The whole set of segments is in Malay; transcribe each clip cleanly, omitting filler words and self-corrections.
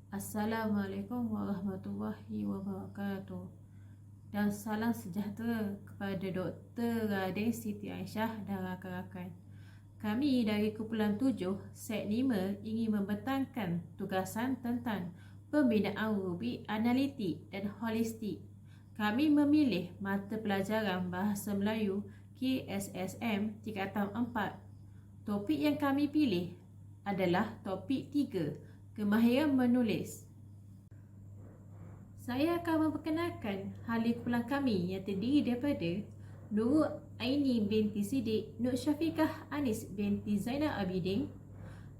Assalamualaikum warahmatullahi wabarakatuh. Dan salam sejahtera kepada Dr. Radin Siti Aisyah dan rakan-rakan. Kami dari kumpulan 7, set 5 ingin membentangkan tugasan tentang pembinaan rubrik analitik dan holistik. Kami memilih mata pelajaran Bahasa Melayu KSSM tingkatan 4. Topik yang kami pilih adalah topik 3, kemahiran menulis. Saya akan memperkenalkan ahli kumpulan kami yang terdiri daripada Nurul Aini binti Siddiq, Nur Syafiqah Anis binti Zainal Abidin,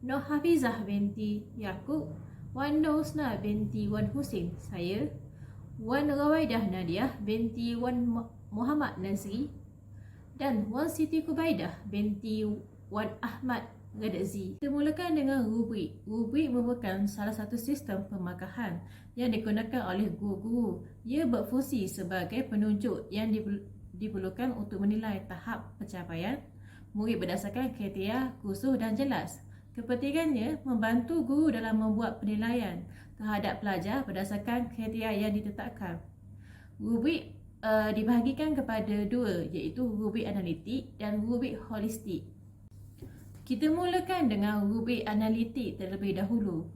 Nur Hafizah binti Yaakob, Wan Nur Husna binti Wan Husin, saya, Wan Rawaidah Nadiah binti Wan Muhammad Nazri, dan Wan Siti Kubaidah binti Wan Ahmad Gadzi. Kita mulakan dengan rubrik. Rubrik merupakan salah satu sistem pemakahan yang digunakan oleh guru-guru. Ia berfungsi sebagai penunjuk yang diperlukan untuk menilai tahap pencapaian murid berdasarkan kriteria khusus dan jelas. Kepentingannya membantu guru dalam membuat penilaian terhadap pelajar berdasarkan kriteria yang ditetapkan. Rubrik dibahagikan kepada dua, iaitu rubrik analitik dan rubrik holistik. Kita mulakan dengan rubrik analitik terlebih dahulu.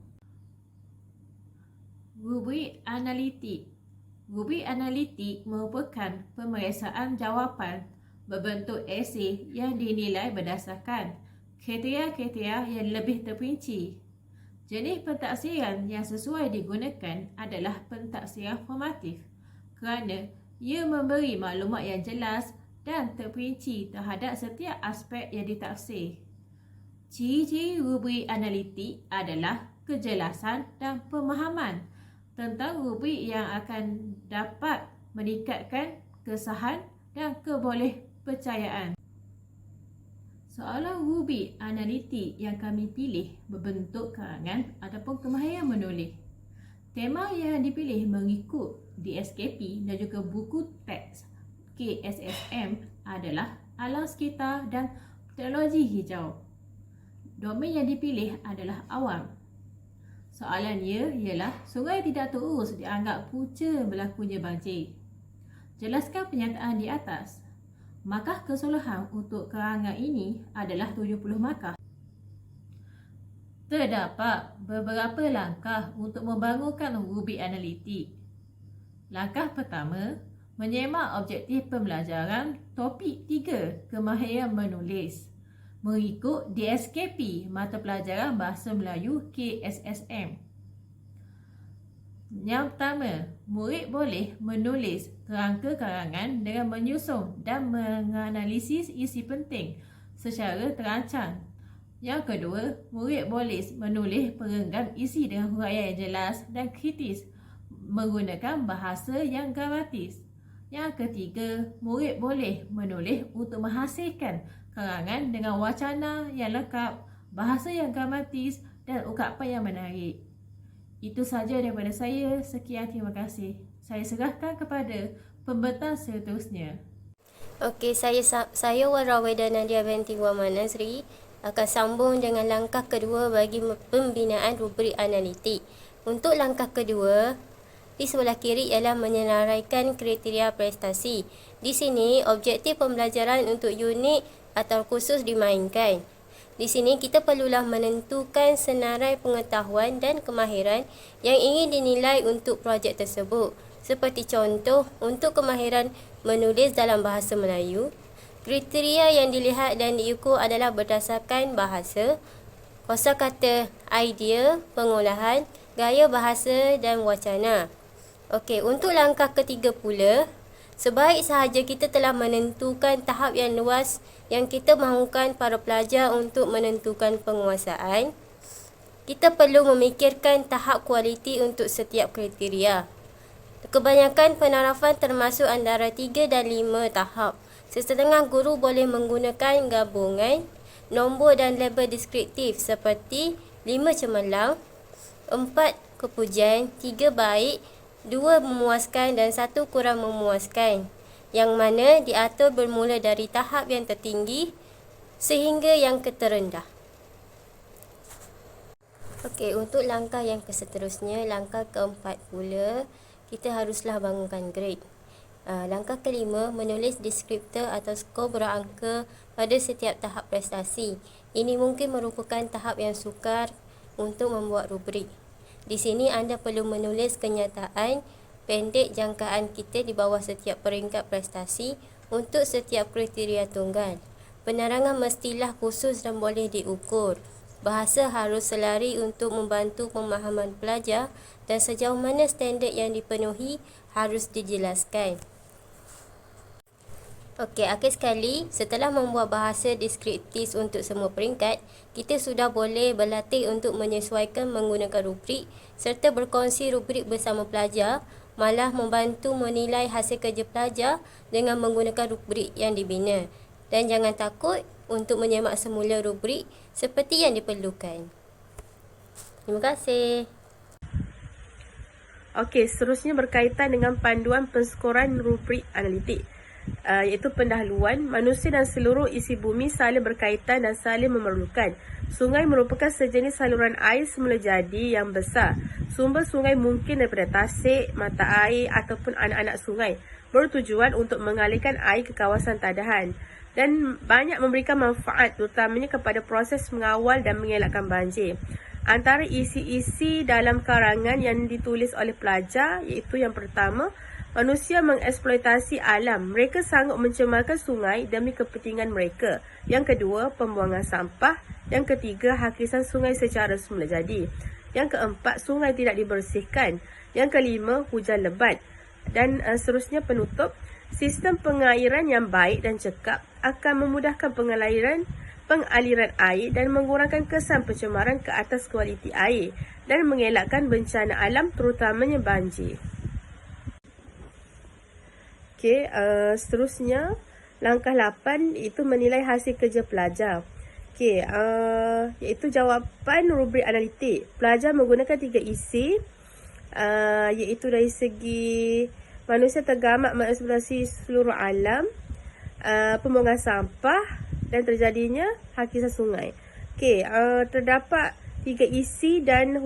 Rubrik analitik. Rubrik analitik merupakan pemeriksaan jawapan berbentuk esei yang dinilai berdasarkan kriteria-kriteria yang lebih terperinci. Jenis pentaksiran yang sesuai digunakan adalah pentaksiran formatif kerana ia memberi maklumat yang jelas dan terperinci terhadap setiap aspek yang ditaksir. Ciri-ciri rubrik analitik adalah kejelasan dan pemahaman tentang rubrik yang akan dapat meningkatkan kesahan dan kebolehpercayaan. Soalan rubrik analitik yang kami pilih berbentuk karangan ataupun kemahiran menulis. Tema yang dipilih mengikut DSKP dan juga buku teks KSSM adalah alam sekitar dan teknologi hijau. Domain yang dipilih adalah awam. Soalannya ialah sungai tidak terurus dianggap punca berlakunya banjir. Jelaskan pernyataan di atas. Markah keseluruhan untuk karangan ini adalah 70 markah. Terdapat beberapa langkah untuk membangunkan rubrik analitik. Langkah pertama, menyemak objektif pembelajaran topik 3, kemahiran menulis, mengikut DSKP Mata Pelajaran Bahasa Melayu KSSM. Yang pertama, murid boleh menulis kerangka karangan dengan menyusun dan menganalisis isi penting secara terancang. Yang kedua, murid boleh menulis perenggan isi dengan huraian yang jelas dan kritis menggunakan bahasa yang gramatis. Yang ketiga, murid boleh menulis untuk menghasilkan karangan dengan wacana yang lengkap, bahasa yang gramatis dan ungkapan yang menarik. Itu sahaja daripada saya. Sekian, terima kasih. Saya serahkan kepada pembentang seterusnya. Okey, saya Wan Rawaidah Nadiah binti Wan Nazri akan sambung dengan langkah kedua bagi pembinaan rubrik analitik. Untuk langkah kedua, di sebelah kiri ialah menyenaraikan kriteria prestasi. Di sini, objektif pembelajaran untuk unit atau kursus dimainkan. Di sini, kita perlulah menentukan senarai pengetahuan dan kemahiran yang ingin dinilai untuk projek tersebut. Seperti contoh, untuk kemahiran menulis dalam bahasa Melayu, kriteria yang dilihat dan diukur adalah berdasarkan bahasa, kosakata, idea, pengolahan, gaya bahasa dan wacana. Okey, untuk langkah ketiga pula, sebaik sahaja kita telah menentukan tahap yang luas yang kita mahukan para pelajar untuk menentukan penguasaan, kita perlu memikirkan tahap kualiti untuk setiap kriteria. Kebanyakan penarafan termasuk antara 3 dan 5 tahap. Sesetengah guru boleh menggunakan gabungan nombor dan label deskriptif seperti 5 cemerlang, 4 kepujian, 3 baik, 2 memuaskan dan 1 kurang memuaskan, yang mana diatur bermula dari tahap yang tertinggi sehingga yang terendah. Okey, untuk langkah yang seterusnya, langkah keempat pula, kita haruslah bangunkan grade. Langkah kelima, menulis deskriptor atau skor berangka pada setiap tahap prestasi. Ini mungkin merupakan tahap yang sukar untuk membuat rubrik. Di sini anda perlu menulis kenyataan pendek jangkaan kita di bawah setiap peringkat prestasi untuk setiap kriteria tunggal. Penerangan mestilah khusus dan boleh diukur. Bahasa harus selari untuk membantu pemahaman pelajar dan sejauh mana standard yang dipenuhi harus dijelaskan. Okey, akhir sekali, setelah membuat bahasa deskriptif untuk semua peringkat, kita sudah boleh berlatih untuk menyesuaikan menggunakan rubrik serta berkongsi rubrik bersama pelajar, malah membantu menilai hasil kerja pelajar dengan menggunakan rubrik yang dibina. Dan jangan takut untuk menyemak semula rubrik seperti yang diperlukan. Terima kasih. Okey, seterusnya berkaitan dengan panduan penskoran rubrik analitik. Iaitu pendahuluan, manusia dan seluruh isi bumi saling berkaitan dan saling memerlukan. Sungai merupakan sejenis saluran air semula jadi yang besar. Sumber sungai mungkin daripada tasik, mata air ataupun anak-anak sungai, bertujuan untuk mengalirkan air ke kawasan tadahan dan banyak memberikan manfaat terutamanya kepada proses mengawal dan mengelakkan banjir. Antara isi-isi dalam karangan yang ditulis oleh pelajar iaitu yang pertama, manusia mengeksploitasi alam. Mereka sanggup mencemarkan sungai demi kepentingan mereka. Yang kedua, pembuangan sampah. Yang ketiga, hakisan sungai secara semula jadi. Yang keempat, sungai tidak dibersihkan. Yang kelima, hujan lebat. Dan seterusnya penutup, sistem pengairan yang baik dan cekap akan memudahkan pengaliran air dan mengurangkan kesan pencemaran ke atas kualiti air dan mengelakkan bencana alam terutamanya banjir. Okey, seterusnya langkah 8 itu menilai hasil kerja pelajar. Okey, iaitu jawapan rubrik analitik. Pelajar menggunakan 3 isi, iaitu dari segi manusia tergamak mengeksplorasi seluruh alam, pembuangan sampah dan terjadinya hakisan sungai. Okey, terdapat 3 isi dan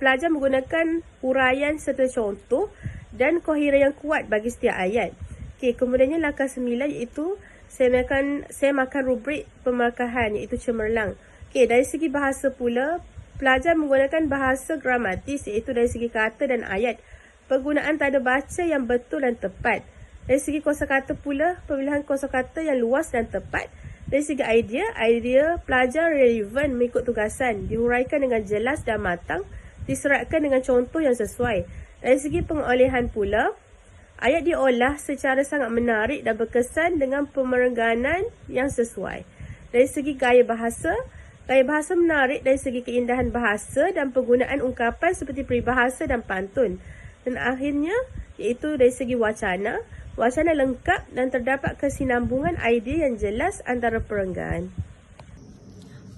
pelajar menggunakan huraian serta contoh dan koheren yang kuat bagi setiap ayat. Okey, kemudiannya langkah 9 iaitu saya makan rubrik pemarkahan iaitu cemerlang. Okey, dari segi bahasa pula, pelajar menggunakan bahasa gramatis iaitu dari segi kata dan ayat. Penggunaan tanda baca yang betul dan tepat. Dari segi kosakata pula, pemilihan kosakata yang luas dan tepat. Dari segi idea pelajar relevan mengikut tugasan, dihuraikan dengan jelas dan matang, diseratkan dengan contoh yang sesuai. Dari segi pengolehan pula, ayat diolah secara sangat menarik dan berkesan dengan pemerengganan yang sesuai. Dari segi gaya bahasa menarik dari segi keindahan bahasa dan penggunaan ungkapan seperti peribahasa dan pantun. Dan akhirnya, iaitu dari segi wacana lengkap dan terdapat kesinambungan idea yang jelas antara perenggan.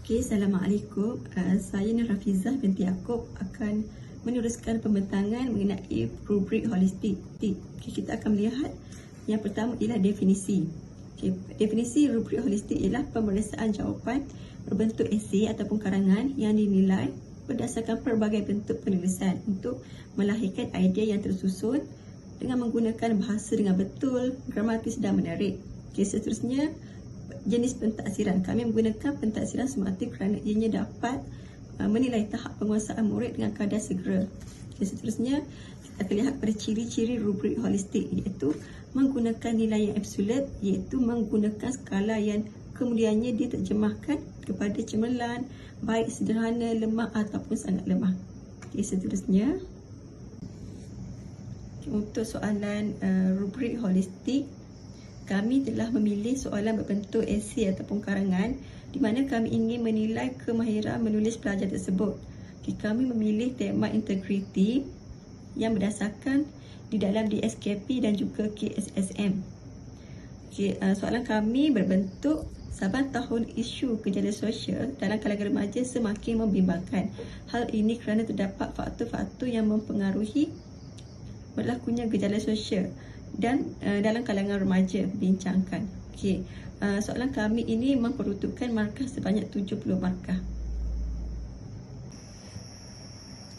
Okey, Assalamualaikum. Saya Nur Hafizah binti Yaakob akan meneruskan pembentangan mengenai rubrik holistik. Okay, kita akan melihat yang pertama ialah definisi. Okay, definisi rubrik holistik ialah pemeriksaan jawapan berbentuk esei ataupun karangan yang dinilai berdasarkan pelbagai bentuk penulisan untuk melahirkan idea yang tersusun dengan menggunakan bahasa dengan betul, gramatis dan menarik. Okay, seterusnya jenis pentaksiran. Kami menggunakan pentaksiran semata kerana ianya dapat menilai tahap penguasaan murid dengan kadar segera. Okay, seterusnya kita akan lihat pada ciri-ciri rubrik holistik iaitu menggunakan nilai yang absolut, iaitu menggunakan skala yang kemudiannya diterjemahkan kepada cemerlang, baik sederhana, lemah ataupun sangat lemah. Okay, seterusnya untuk soalan rubrik holistik, kami telah memilih soalan berbentuk esei ataupun karangan di mana kami ingin menilai kemahiran menulis pelajar tersebut. Okay, kami memilih tema integriti yang berdasarkan di dalam DSKP dan juga KSSM. Okay, soalan kami berbentuk saban tahun isu gejala sosial dalam kalangan remaja semakin membimbangkan. Hal ini kerana terdapat faktor-faktor yang mempengaruhi berlakunya gejala sosial dan dalam kalangan remaja bincangkan. Okey, soalan kami ini memperuntukkan markah sebanyak 70 markah.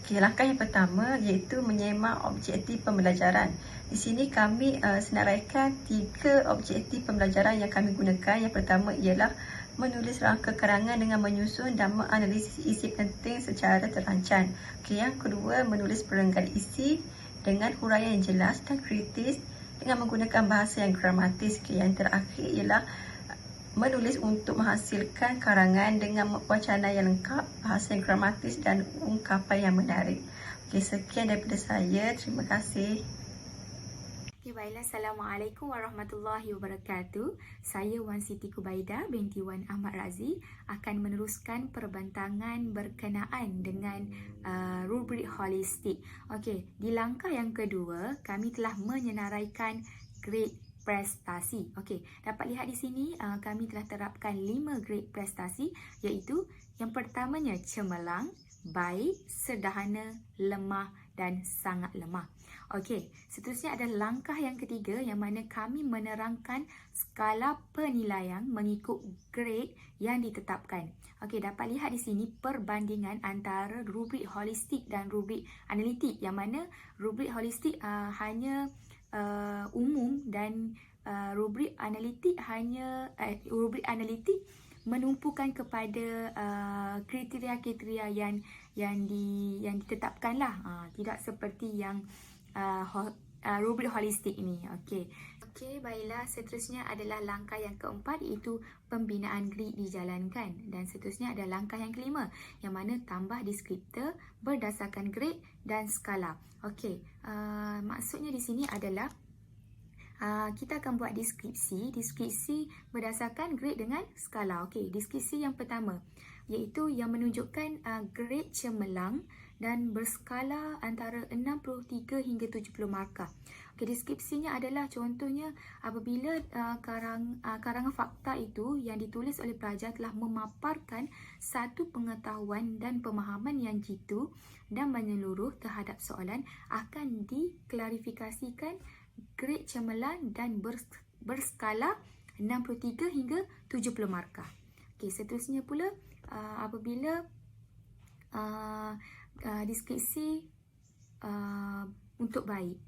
Okey, langkah yang pertama iaitu menyemak objektif pembelajaran. Di sini kami senaraikan 3 objektif pembelajaran yang kami gunakan. Yang pertama ialah menulis rangka karangan dengan menyusun dan menganalisis isi penting secara terancang. Okey, yang kedua menulis perenggan isi dengan huraian yang jelas dan kritis dengan menggunakan bahasa yang gramatis. Okey, yang terakhir ialah menulis untuk menghasilkan karangan dengan wacana yang lengkap, bahasa yang gramatis dan ungkapan yang menarik. Okey, sekian daripada saya. Terima kasih. Okay, baiklah. Assalamualaikum warahmatullahi wabarakatuh. Saya Wan Siti Kubaida binti Wan Ahmad Razi akan meneruskan perbantangan berkenaan dengan rubrik holistik. Okey, di langkah yang kedua, kami telah menyenaraikan grade prestasi. Okey, dapat lihat di sini kami telah terapkan 5 grade prestasi, iaitu yang pertamanya cemerlang, baik, sederhana, lemah dan sangat lemah. Okey, seterusnya adalah langkah yang ketiga yang mana kami menerangkan skala penilaian mengikut grade yang ditetapkan. Okey, dapat lihat di sini perbandingan antara rubrik holistik dan rubrik analitik, yang mana rubrik holistik hanya umum dan rubrik analitik menumpukan kepada kriteria-kriteria yang ditetapkan lah, tidak seperti yang rubrik holistik ini. Okey, baiklah, seterusnya adalah langkah yang keempat, iaitu pembinaan grid dijalankan, dan seterusnya adalah langkah yang kelima yang mana tambah deskriptor berdasarkan grade dan skala. Okey, maksudnya di sini adalah kita akan buat deskripsi berdasarkan grade dengan skala. Okey, deskripsi yang pertama iaitu yang menunjukkan grade cemerlang dan berskala antara 63 hingga 70 markah. Okey, deskripsinya adalah contohnya apabila karangan fakta itu yang ditulis oleh pelajar telah memaparkan satu pengetahuan dan pemahaman yang jitu dan menyeluruh terhadap soalan, akan diklarifikasikan grade cemerlang dan berskala 63 hingga 70 markah. Okey, seterusnya pula apabila deskripsi untuk baik,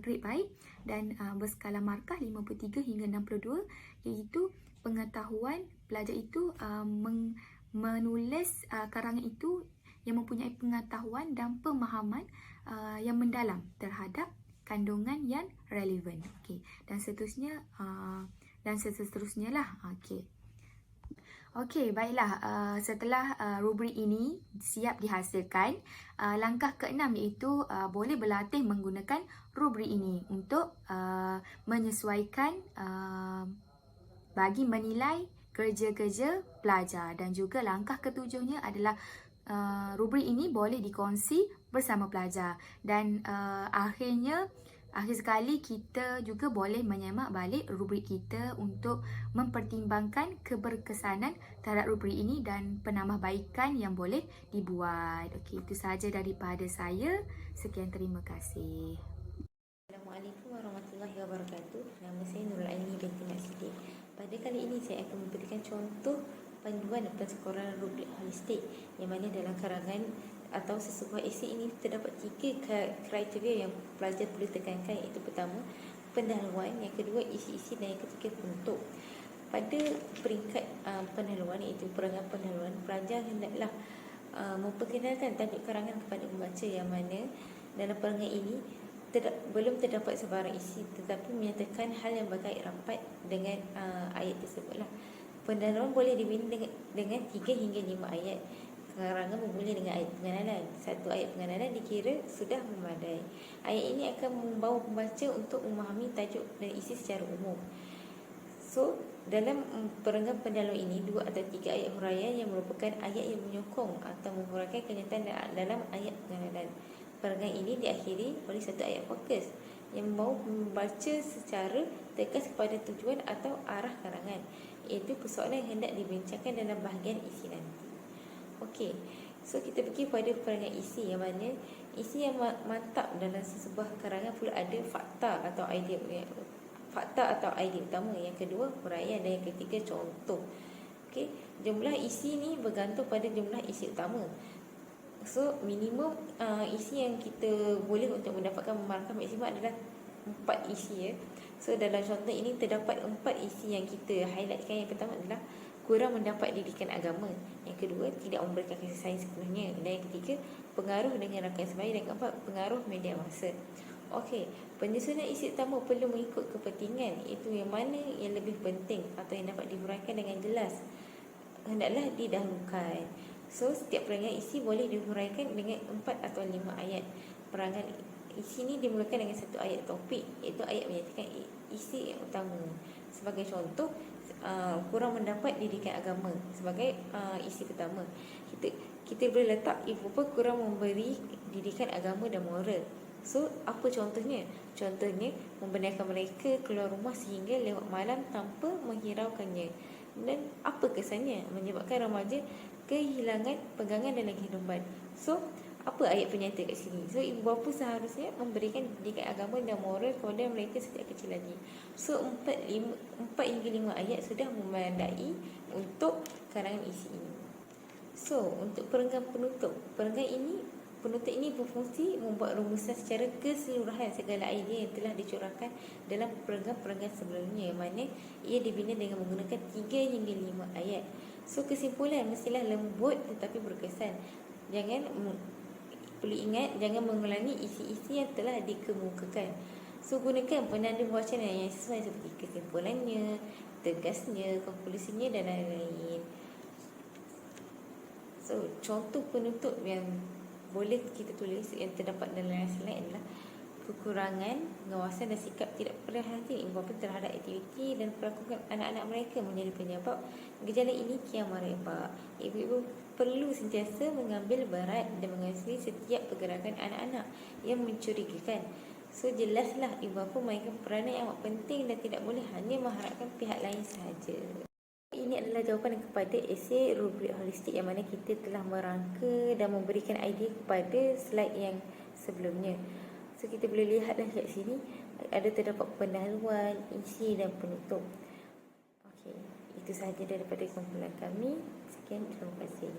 grade baik dan berskala markah 53 hingga 62, iaitu pengetahuan pelajar itu menulis karangan itu yang mempunyai pengetahuan dan pemahaman yang mendalam terhadap kandungan yang relevan. Okey, dan seterusnya lah. Okey, baiklah. Setelah rubrik ini siap dihasilkan, langkah keenam iaitu boleh berlatih menggunakan rubrik ini untuk menyesuaikan bagi menilai kerja-kerja pelajar, dan juga langkah ketujuhnya adalah rubrik ini boleh dikongsi bersama pelajar, dan akhir sekali kita juga boleh menyemak balik rubrik kita untuk mempertimbangkan keberkesanan terhadap rubrik ini dan penambahbaikan yang boleh dibuat. Okey, itu sahaja daripada saya. Sekian, terima kasih. Assalamualaikum warahmatullahi wabarakatuh. Nama saya Nurul Aini binti Mat Siddiq. Pada kali ini saya akan memberikan contoh panduan pensekoran rubrik holistik, yang mana dalam karangan atau sesebuah esei ini terdapat 3 kriteria yang pelajar perlu tekankan, iaitu pertama pendahuluan, yang kedua isi-isi, dan yang ketiga penutup. Pada peringkat pendahuluan, iaitu perangan pendahuluan, pelajar hendaklah memperkenalkan tajuk karangan kepada pembaca, yang mana dalam perangan ini belum terdapat sebarang isi, tetapi menyatakan hal yang berkait rapat dengan ayat tersebutlah. Pendahuluan boleh dibina dengan 3 hingga 5 ayat. Karangan bermula dengan ayat pengenalan. 1 ayat pengenalan dikira sudah memadai. Ayat ini akan membawa pembaca untuk memahami tajuk dan isi secara umum. So, dalam perenggan pendahuluan ini, 2 atau 3 ayat huraian yang merupakan ayat yang menyokong atau menghuraikan kenyataan dalam ayat pengenalan. Perenggan ini diakhiri oleh 1 ayat fokus yang membawa pembaca secara tegas kepada tujuan atau arah karangan, iaitu persoalan yang hendak dibincangkan dalam bahagian isi nanti. Okey, so kita pergi pada perangan isi, yang mana isi yang mantap dalam sesebuah karangan perlu ada fakta atau idea utama, yang kedua huraian, dan yang ketiga contoh. Okey, jumlah isi ni bergantung pada jumlah isi utama. So minimum isi yang kita boleh untuk mendapatkan markah maksimum adalah 4 isi ya. So dalam contoh ini terdapat 4 isi yang kita highlightkan. Yang pertama adalah kurang mendapat didikan agama. Yang kedua, tidak memberikan kasih sayang sepenuhnya. Dan yang ketiga, pengaruh dengan rakan sebaya. Dan keempat, pengaruh media massa. Okey, penyusunan isi utama perlu mengikut kepentingan, iaitu yang mana yang lebih penting atau yang dapat dihuraikan dengan jelas hendaklah didahulukan. So setiap perangan isi boleh dihuraikan dengan 4 atau 5 ayat. Perangan isi ini dimulakan dengan satu ayat topik, iaitu ayat menyatakan isi yang utama. Sebagai contoh, kurang mendapat didikan agama sebagai isi pertama. Kita boleh letak ibu bapa kurang memberi didikan agama dan moral. So apa contohnya? Contohnya membenarkan mereka keluar rumah sehingga lewat malam tanpa menghiraukannya. Dan apa kesannya? Menyebabkan remaja kehilangan pegangan dalam kehidupan. So apa ayat penyata kat sini? So ibu bapa seharusnya memberikan didikan agama dan moral kepada mereka sejak kecil lagi. So 4 hingga 5 ayat sudah memadai untuk karangan isi ini. So untuk perenggan penutup ini berfungsi membuat rumusan secara keseluruhan segala idea yang telah dicurahkan dalam perenggan-perenggan sebelumnya, yang mana ia dibina dengan menggunakan 3 hingga 5 ayat. So kesimpulan mestilah lembut tetapi berkesan. Perlu ingat, jangan mengulangi isi-isi yang telah dikemukakan. So gunakan penanda wacana yang sesuai seperti kesimpulannya, tegasnya, konklusinya dan lain-lain. So contoh penutup yang boleh kita tulis yang terdapat dalam slide adalah kekurangan pengawasan dan sikap tidak perhatian ibu bapa terhadap aktiviti dan perlakuan anak-anak mereka menjadi penyebab gejala ini kian merebak. Ibu-ibu perlu sentiasa mengambil berat dan mengawasi setiap pergerakan anak-anak yang mencurigakan. So jelaslah ibu bapa mainkan peranan yang amat penting dan tidak boleh hanya mengharapkan pihak lain sahaja. Ini adalah jawapan kepada esei rubrik holistik yang mana kita telah merangka dan memberikan idea kepada slide yang sebelumnya. So kita boleh lihatlah kat sini ada terdapat pendahuluan, isi dan penutup. Okey, itu sahaja daripada kumpulan kami. Sekian, terima kasih.